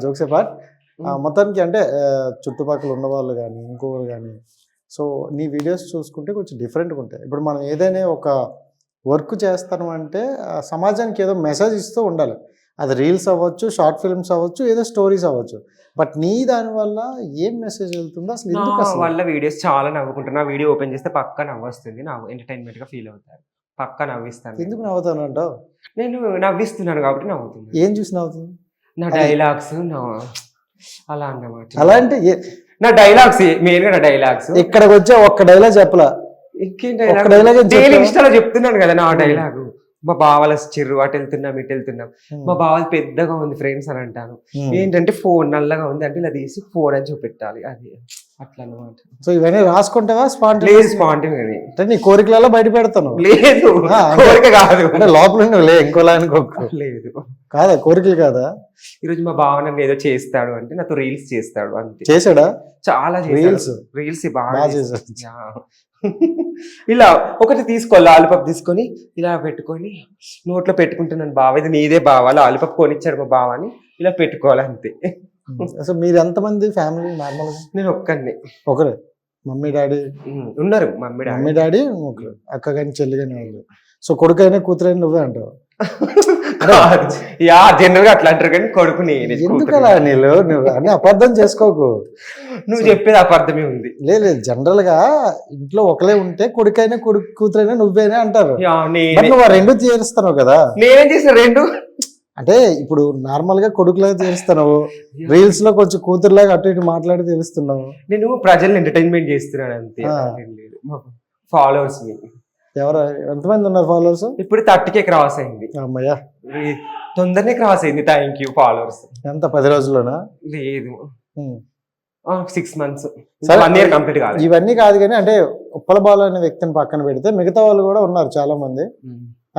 Jokes apart మొత్తానికి అంటే చుట్టుపక్కల ఉన్న వాళ్ళు కానీ ఇంకొకరు కానీ సో నీ వీడియోస్ చూసుకుంటే కొంచెం డిఫరెంట్గా ఉంటాయి. ఇప్పుడు మనం ఏదైనా ఒక వర్క్ చేస్తాను అంటే సమాజానికి ఏదో మెసేజ్ ఇస్తూ ఉండాలి. అది రీల్స్ అవ్వచ్చు, షార్ట్ ఫిల్మ్స్ అవ్వచ్చు, ఏదో స్టోరీస్ అవ్వచ్చు. బట్ నీ దానివల్ల ఏం మెసేజ్ వెళ్తుందో అసలు ఎందుకు అసలు? వాళ్ళ వీడియోస్ చాలా నవ్వుకుంటాను. నా వీడియో ఓపెన్ చేస్తే పక్కా నవ్వొస్తుంది. నా ఎంటర్టైన్మెంట్గా ఫీల్ అవుతారు. పక్కా నవ్విస్తాను. ఎందుకు నవ్వుతాను అంటావు? నేను నవ్విస్తున్నాను కాబట్టి నవ్వుతుంది. ఏం చూసి నవ్వుతుంది? నా డైలాగ్స్ అలా అన్నమాట. అలా అంటే నా డైలాగ్స్ మెయిన్గా నా డైలాగ్స్. ఇక్కడికి వచ్చే ఒక్క డైలాగ్ చెప్పలా. ఇంకేం డైలాగ్? డైలీ ఇన్స్టాలో చెప్తున్నాను కదా నా డైలాగ్. మా బావలు చిర్రు అటు వెళ్తున్నాం ఇటు వెళ్తున్నాం. మా బావలు పెద్దగా ఉంది ఫ్రెండ్స్ అని అంటాను. ఏంటంటే ఫోన్ నల్లగా ఉంది అంటే ఇలా తీసి ఫోన్ అని చూపెట్టాలి. అది అట్లా అనమాట. సో ఇవన్నీ రాసుకుంటావా? స్పాంటేనియస్ అంటే నీ కోరికలలో బయట పెడతాను. లేదు, కోరిక కాదు. అంటే లోపల లే ఇంకోలా అనుకోకు. లేదు కాదా, కోరికలు కాదా? ఈరోజు మా బావ నన్ను ఏదో చేస్తాడు అంటే నాతో రీల్స్ చేస్తాడు. అంతే. చేశాడా? చాలా రీల్స్ బాగా చేశాడు. ఇలా ఒకటి తీసుకో, లాలిపాప్ తీసుకొని ఇలా పెట్టుకొని నోట్లో పెట్టుకుంటున్నాను. బావ ఇది నీదే బావ, లాలిపాప్ కొనిచ్చాడు మా బావ అని ఇలా పెట్టుకోవాలి అంతే. అసలు మీరు ఎంతమంది ఫ్యామిలీ నార్మల్? నేను ఒక్కడిని. ఒకరే? మమ్మీ డాడీ ఉన్నారు? మమ్మీ డాడీ ఒకరు, అక్క కానీ చెల్లి కానీ వాళ్ళు. సో కొడుకైనా కూతురైనా నువ్వే అంటావు? జనరల్ గా అట్లా అంటారు కానీ కొడుకు నేను. ఎందుకు అలా నీళ్ళు? నువ్వు అన్ని అబద్ధం చేసుకోకు. నువ్వు చెప్పేది అబద్ధమే ఉంది. లేదు జనరల్ గా ఇంట్లో ఒకలే ఉంటే కొడుకైనా కూతురైనా నువ్వేనే అంటారు. నువ్వు రెండు తీరుస్తావు కదా. నేనేం చేసిన రెండు? అంటే ఇప్పుడు నార్మల్ గా కొడుకులాగా తీరుస్తున్నావు, రీల్స్ లో కొంచెం కూతురులాగా అటు ఇటు మాట్లాడి తెలుస్తున్నావు. నేను ప్రజల్ని ఎంటర్టైన్మెంట్ చేస్తున్నాను అంతే. ఫాలోవర్స్ ని. ఎవరు ఎంతమంది ఉన్నారు ఫాలోవర్స్? ఇప్పుడు 30K క్రాస్ అయింది. అమ్మయ్యా, తొందరనే క్రాస్ అయింది. Thank you followers. ఎంత 10 రోజుల్లోనా? లేదు, 6 months. కంప్లీట్ కాదు. ఇవన్నీ కాదు కానీ అంటే ఉప్పల బాలు అనే వ్యక్తిని పక్కన పెడితే మిగతా వాళ్ళు కూడా ఉన్నారు చాలా మంది.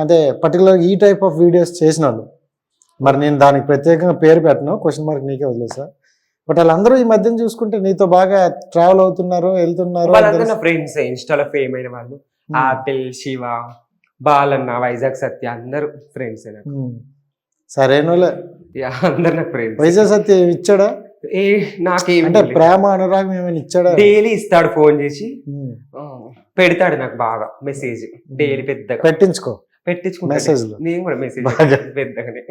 అంటే పర్టికులర్ ఈ టైప్ ఆఫ్ వీడియోస్ చేసిన వాళ్ళు. మరి నేను దానికి ప్రత్యేకంగా పేరు పెట్టను, క్వశ్చన్ మార్క్ నీకే వదిలేసా. బట్ వాళ్ళందరూ ఈ మధ్యన చూసుకుంటే నీతో బాగా ట్రావెల్ అవుతున్నారు, వెళ్తున్నారు. ఫ్రెండ్స్ ఇన్స్టాలో ఫేమ్ అయిన వాళ్ళు. ఆపిల్, శివ, బాలన్న, వైజాగ్ సత్య అందరూ ఫ్రెండ్స్. సరేనోలే, అందరు నాకు ఫ్రెండ్స్. వైజాగ్ సత్య ఇచ్చాడా? నాకేం అంటే ప్రేమ అనురాగం ఏమైనా ఇచ్చాడా? డైలీ ఇస్తాడు, ఫోన్ చేసి పెడతాడు నాకు బాగా మెసేజ్. డైలీ పెద్దగా పెట్టించుకో మెసేజ్. నేను కూడా మెసేజ్ పెద్దగానే.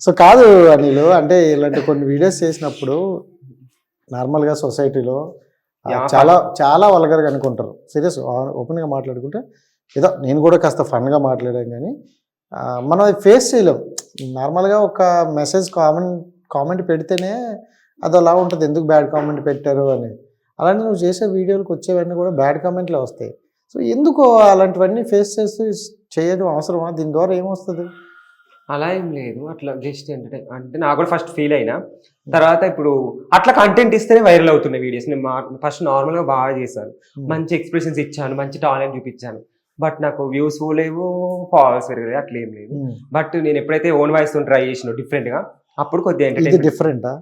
సో కాదు అనిలు, అంటే ఇలాంటి కొన్ని వీడియోస్ చేసినప్పుడు నార్మల్ గా సొసైటీలో చాలా చాలా వల్గర్గా అనుకుంటారు. సీరియస్ ఓపెన్ గా మాట్లాడుకుంటే ఏదో నేను కూడా కాస్త ఫన్ గా మాట్లాడాను కానీ మనం ఫేస్ చేయలేం. నార్మల్గా ఒక మెసేజ్ కామెంట్ పెడితేనే అది అలా ఉంటుంది, ఎందుకు బ్యాడ్ కామెంట్ పెట్టారు అని. అలాంటి నువ్వు చేసే వీడియోలకు వచ్చేవన్నీ కూడా బ్యాడ్ కామెంట్లే వస్తాయి. సో ఎందుకు అలాంటివన్నీ ఫేస్ చేస్తూ చేయడం అవసరమా? దీని ద్వారా ఏమొస్తుంది? అలా ఏం లేదు, అట్లా జస్ట్ అంటే నాకు కూడా ఫస్ట్ ఫీల్ అయినా. తర్వాత ఇప్పుడు అట్లా కంటెంట్ ఇస్తేనే వైరల్ అవుతున్నాయి వీడియోస్. నేను ఫస్ట్ నార్మల్గా బాగా చేశాను, మంచి ఎక్స్ప్రెషన్స్ ఇచ్చాను, మంచి టాలెంట్ చూపించాను. బట్ నాకు వ్యూస్ లేవు, ఫాలోవర్స్ పెరగలేదు, అట్లా ఏం లేదు. బట్ నేను ఎప్పుడైతే ఓన్ వాయిస్ తో ట్రై చేసిన డిఫరెంట్ గా, అప్పుడు కొద్దిగా ఇది డిఫరెంటా?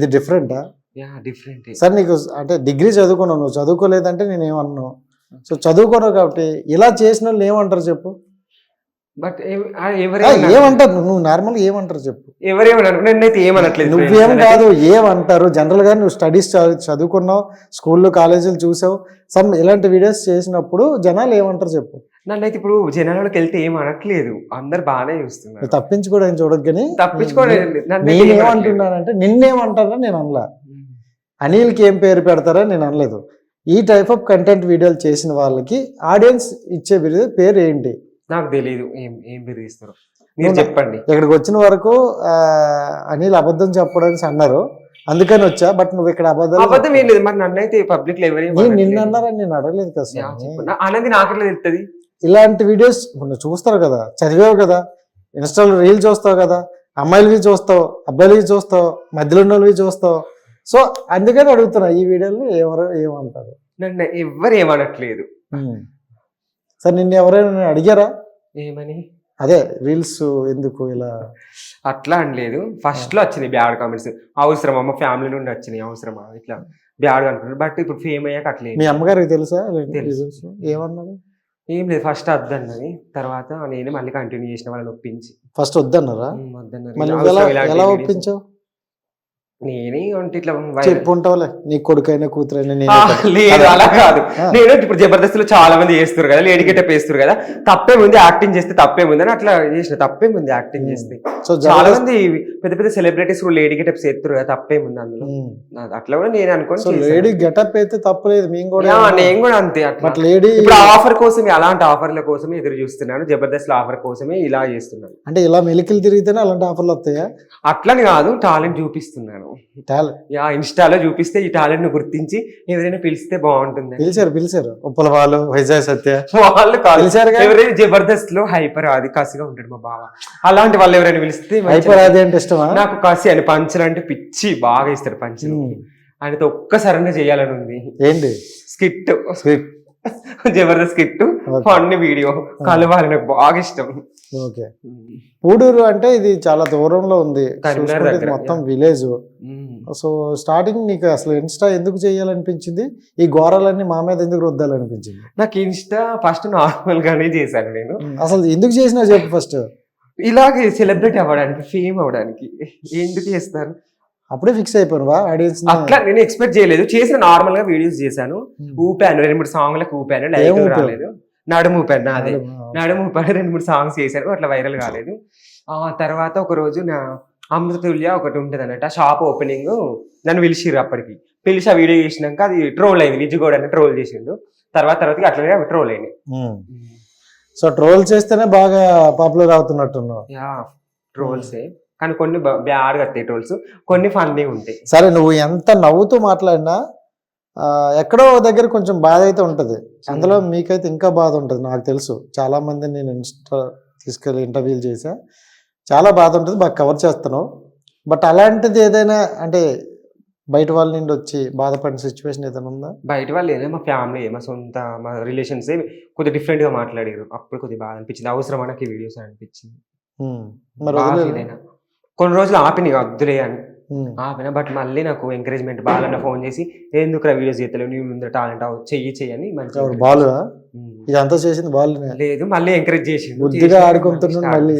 డిఫరెంట్. సార్ నీకు అంటే డిగ్రీ చదువుకున్నావు, నువ్వు చదువుకోలేదంటే నేను ఏమన్నావు. సో చదువుకోను కాబట్టి ఇలా చేసిన వాళ్ళు ఏమంటారు చెప్పు? బట్ ఏమంటారు? నువ్వు నార్మల్ ఏమంటారు చెప్పు? ఎవరేమన్నారు? నేనైతే ఏమనట్లేదు. నువ్వేం కాదు, ఏమంటారు జనరల్ గా? నువ్వు స్టడీస్ చదువుకున్నావు, స్కూళ్ళు కాలేజీలు చూసావు, సమ్ ఇలాంటి వీడియోస్ చేసినప్పుడు జనాలు ఏమంటారు చెప్పు? నన్నైతే ఇప్పుడు జనాలకి వెళ్తే ఏం అనట్లేదు, అందరు బాగానే చూస్తున్నారు. తప్పించుకోవడం చూడదు కానీ నేనేమంటున్నానంటే నిన్నేమంటారా నేను అనలా, అనిల్కి ఏం పేరు పెడతారా నేను అనలేదు. ఈ టైప్ ఆఫ్ కంటెంట్ వీడియోలు చేసిన వాళ్ళకి ఆడియన్స్ ఇచ్చే పేరు ఏంటి? నాకు తెలియదు ఏం పేరు ఇస్తారు, మీరు చెప్పండి. ఇక్కడికి వచ్చిన వరకు అనిల్ అబద్ధం చెప్పడానికి అన్నారు, అందుకని వచ్చా. బట్ నువ్వు ఇక్కడ అబద్ధం ఏం లేదు. మరి నన్ను అయితే పబ్లిక్ లో ఎవరు నిన్ను అన్నారని నేను అడగలేదు కదా. అనేది నాకెట్లా తెలుస్తుంది? ఇలాంటి వీడియోస్ నువ్వు చూస్తారు కదా, చదివావు కదా, ఇన్స్టాలో రీల్ చూస్తావు కదా, అమ్మాయిలవి చూస్తావు, అబ్బాయిలవి చూస్తావు, మధ్యలో ఉన్నవి చూస్తావు. సో అందుకని అడుగుతున్నా, ఈ వీడియోలో ఎవరు ఏమంటారు? నన్ను ఎవరు ఏమనట్లేదు. సార్ నిన్ను ఎవరైనా అడిగారా ఏమని? అదే రీల్స్ ఎందుకు ఇలా అట్లా అనలేదు. ఫస్ట్ లో వచ్చినాయి బ్యాడ్ కామెంట్స్, అవసరమా, మా ఫ్యామిలీ నుండి వచ్చినాయి, అవసరమా ఇట్లా బ్యాడ్ అనుకుంటున్నారు. బట్ ఇప్పుడు ఫేమ్ అయ్యాక అట్లే. మీ అమ్మగారికి తెలుసా? ఏమన్నారు? ఏం లేదు, ఫస్ట్ వద్దన్నది, తర్వాత నేనే మళ్ళీ కంటిన్యూ చేసిన వాళ్ళని ఒప్పించి. ఫస్ట్ వద్దన్నారా? వద్దన్నారు. ఎలా ఒప్పించావు? నేనే అంటే ఇట్లా చెప్పు ఉంటావులే, నీ కొడుకైనా కూతురైనా లేదు అలా కాదు. నేను ఇప్పుడు జబర్దస్త్ లో చాలా మంది చేస్తారు కదా, లేడీ గెటప్ వేస్తారు కదా, తప్పేముంది యాక్టింగ్ చేస్తే తప్పేముంది అని అట్లా చేసిన. తప్పేముంది యాక్టింగ్ చేస్తే, సో చాలా మంది పెద్ద పెద్ద సెలబ్రిటీస్ కూడా లేడీ గెటప్స్ చేస్తారు కదా, తప్పేముంది అందులో. అట్లా కూడా నేను అనుకోని లేడీ గెటప్ అయితే తప్పలేదు, మేము కూడా నేను కూడా అంతే. అట్లా లేడీ ఇప్పుడు ఆఫర్ కోసమే, అలాంటి ఆఫర్ల కోసమే ఎదురు చూస్తున్నాను. జబర్దస్త్ లో ఆఫర్ కోసమే ఇలా చేస్తున్నాను. అంటే ఇలా మెలికలు తిరిగితేనే అలాంటి ఆఫర్లు వస్తాయా? అట్లని కాదు, టాలెంట్ చూపిస్తున్నాను. ఇన్స్టాలో చూపిస్తే ఈ టాలెంట్ ను గుర్తించి ఎవరైనా పిలిస్తే బాగుంటుంది. పిలిచారు ఉప్పల వాళ్ళు, వైజాగ్ సత్య వాళ్ళు పిలిచారు. ఎవరైనా జబర్దస్త్ లో హైపర్ ఆది కాశీగా ఉంటాడు మా బావ, అలాంటి వాళ్ళు ఎవరైనా పిలిస్తే. హైపర్ ఆది అంటే ఇష్టమా నాకు? కాశీ అని పంచులు అంటే పిచ్చి, బాగా ఇస్తాడు పంచులు. ఆయనతో ఒక్కసారి చేయాలని ఉంది. ఏంటి? Skit Jabardasth skit, funny video కలవాలి, నాకు బాగా ఇష్టం. ఓకే. పూడూరు అంటే ఇది చాలా దూరంలో ఉంది, మొత్తం విలేజ్. సో స్టార్టింగ్ నీకు అసలు ఇన్స్టా ఎందుకు చేయాలనిపించింది? ఈ ఘోరాలన్నీ మా మీద ఎందుకు రుద్దాలనిపించింది? నాకు ఇన్స్టా ఫస్ట్ నార్మల్ గానే చేశాను నేను. అసలు ఎందుకు చేసినా చెప్పు ఫస్ట్. ఇలాగే సెలబ్రిటీ అవ్వడానికి, ఫేమ్ అవ్వడానికి. ఎందుకు చేస్తారు? అప్పుడే ఫిక్స్ అయిపోయావా ఆడియన్స్? అట్లా నేను ఎక్స్పెక్ట్ చేయలేదు. చేసిన నార్మల్ గా వీడియోస్ చేశాను, ఊపాను, 2-3 సాంగ్లకు ఊపాను, లైక్ రాలేదు. నడుము ఊపాను, అదే నడుము ఊపాను, 2-3 సాంగ్స్ చేశాను, అట్లా వైరల్ కాలేదు. ఆ తర్వాత ఒక రోజు నా అమృతుల్య ఒకటి ఉంటుంది అన్నట్టు, ఆ షాప్ ఓపెనింగ్, నన్ను పిలిచిర్రు. అప్పటికి పిలిచి ఆ వీడియో చేసినాక అది ట్రోల్ అయింది, విజయగౌడ్ అని ట్రోల్ చేసిండు. తర్వాత అట్లనే అవి ట్రోల్ అయినాయి. సో ట్రోల్ చేస్తేనే బాగా పాపులర్ అవుతున్నట్టున్నావు. ట్రోల్సే, కానీ కొన్ని బ్యాడ్గా వస్తాయి ట్రోల్స్, కొన్ని ఫన్నీ ఉంటాయి. సరే, నువ్వు ఎంత నవ్వుతూ మాట్లాడినా ఎక్కడో దగ్గర కొంచెం బాధ అయితే ఉంటుంది. అందులో మీకైతే ఇంకా బాధ ఉంటుంది, నాకు తెలుసు. చాలా మంది నేను తీసుకెళ్ళి ఇంటర్వ్యూలు చేసా, చాలా బాధ ఉంటుంది, బాగా కవర్ చేస్తున్నావు. బట్ అలాంటిది ఏదైనా అంటే బయట వాళ్ళ నుండి వచ్చి బాధపడిన సిచ్యువేషన్ ఏదైనా ఉందా? బయట వాళ్ళు ఏదైనా మా ఫ్యామిలీ, మా సొంత, మా రిలేషన్స్ కొద్దిగా డిఫరెంట్ గా మాట్లాడారు. అప్పుడు కొద్దిగా బాధ అనిపించింది, అవసరం మనకి వీడియోస్ అనిపించింది. కొన్ని రోజులు ఆపిన వద్దులే అని ఆపిన, బట్ మళ్ళీ నాకు ఎంకరేజ్మెంట్ బాలన్న ఫోన్ చేసి, ఎందుకు వీడియోస్ చేస్తలేవు, నీ ముందు టాలెంట్ చెయ్యి మంచి బాల్ ఇదంతా చేసింది బాల్ లేదు, మళ్ళీ ఎంకరేజ్ చేసి బుద్ధిగా ఆడుకుంటున్నాడు. మళ్ళీ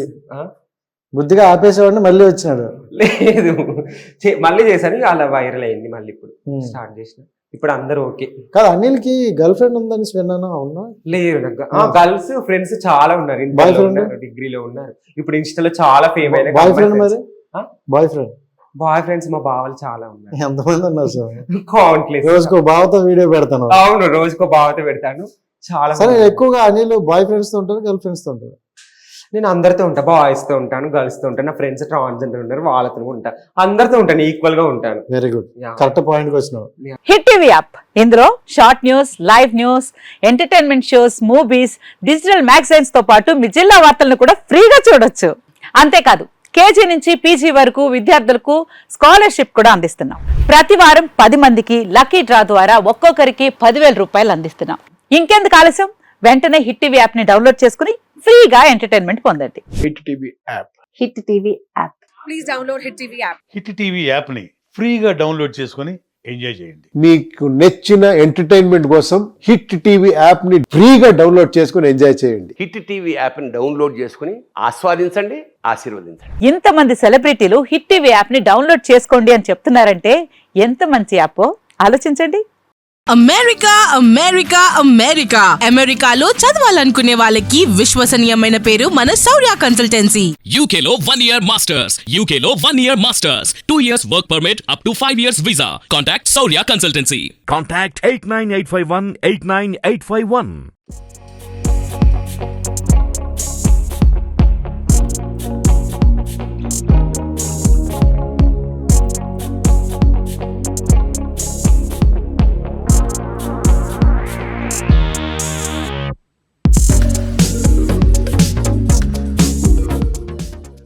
బుద్ధిగా ఆపేసేవాడిని, మళ్ళీ వచ్చినాడు. లేదు, మళ్ళీ చేశాను, అలా వైరల్ అయింది. మళ్ళీ ఇప్పుడు స్టార్ట్ చేసిన, ఇప్పుడు అందరూ ఓకే. కాదు, అనిల్కి గర్ల్ ఫ్రెండ్ ఉందని విన్నాను, అవునా? లేదు, గర్ల్స్ ఫ్రెండ్స్ చాలా ఉన్నారు, డిగ్రీలో ఉన్నారు, ఇప్పుడు ఇన్స్టాలో చాలా ఫేమ్ అయిన. Boy friend? మరి బాయ్ ఫ్రెండ్స్ మా బావలు చాలా ఉన్నారు. ఎంతమంది ఉన్నారు సార్? కౌంట్లెస్. రోజుకో బావతో వీడియో పెడతాను. అవును, రోజుకో బావతో పెడతాను. చాలా. సరే, ఎక్కువగా అనిల్ బాయ్ ఫ్రెండ్స్ తో ఉంటారు, గర్ల్ ఫ్రెండ్స్ తో ఉంటారు? నేను అందరితో ఉంటా, బాయ్స్ తో ఉంటాను, గర్ల్స్ తో ఉంటాను, నా ఫ్రెండ్స్ ట్రాన్స్జెండర్ ఉన్నారు, వాళ్ళతో ఉంటా, అందరితో ఉంటాను, ఈక్వల్ గా ఉంటాను. వెరీ గుడ్, కరెక్ట్ పాయింట్ కి వచ్చినావు. హిట్ టీవీ యాప్, ఇందులో short news, live news, entertainment shows, movies, digital magazines తో పాటు మీ జిల్లా వార్తలను కూడా ఫ్రీగా చూడొచ్చు. అంతేకాదు, కేజీ నుంచి పీజీ వరకు విద్యార్థులకు స్కాలర్షిప్ కూడా అందిస్తున్నాం. ప్రతి వారం 10 మందికి లక్కీ డ్రా ద్వారా ఒక్కొక్కరికి 10,000 రూపాయలు అందిస్తున్నాం. ఇంకెందుకు ఆలస్యం, వెంటనే హిట్ టీవీ యాప్ ని డౌన్లోడ్ చేసుకుని ఫ్రీగా ఎంటర్టైన్మెంట్ పొందండి. Hit TV app. Hit TV app. Please download hit TV app. Hit TV app ని ఫ్రీగా డౌన్లోడ్ చేసుకుని ఎంజాయ్ చేయండి. మీకు నచ్చిన ఎంటర్టైన్మెంట్ కోసం హిట్ టీవీ యాప్ ని ఫ్రీగా డౌన్లోడ్ చేసుకుని ఎంజాయ్ చేయండి. హిట్ టీవీ యాప్ ని డౌన్లోడ్ చేసుకుని ఆస్వాదించండి, ఆశీర్వదించండి. ఇంతమంది సెలబ్రిటీలు హిట్ టీవీ యాప్ ని డౌన్లోడ్ చేసుకోండి అని చెప్తున్నారంటే ఎంత మంచి యాప్ ఆలోచించండి. అమెరికా అమెరికా అమెరికా అమెరికాలో చదవాలనుకునే వాళ్ళకి విశ్వసనీయమైన పేరు మన శౌర్య కన్సల్టెన్సీ. UK లో 1 year masters. UK లో 1 year masters. 2 years work permit up to 5 years visa. Contact Saurya Consultancy. Contact 89851 89851.